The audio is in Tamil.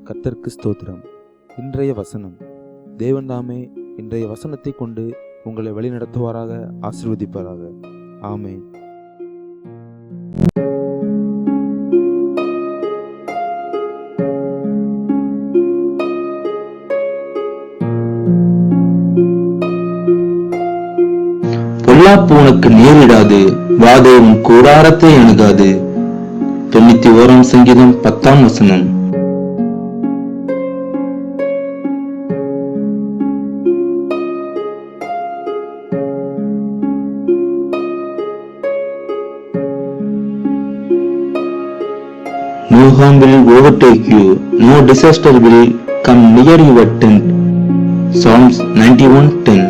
கர்த்தருக்கு ஸ்தோத்திரம். இன்றைய வசனம். தேவன் தாமே இன்றைய வசனத்தை கொண்டு உங்களை வழிநடத்துவாராக, ஆசீர்வதிப்பாராக. ஆமென். பொல்லாப்பு உனக்கு நேரிடாது, வாதை உன் கூடாரத்தை அணுகாது. 91 சங்கீதம் 10 வசனம். No harm will overtake you, no disaster will come near your tent. Psalms 91:10.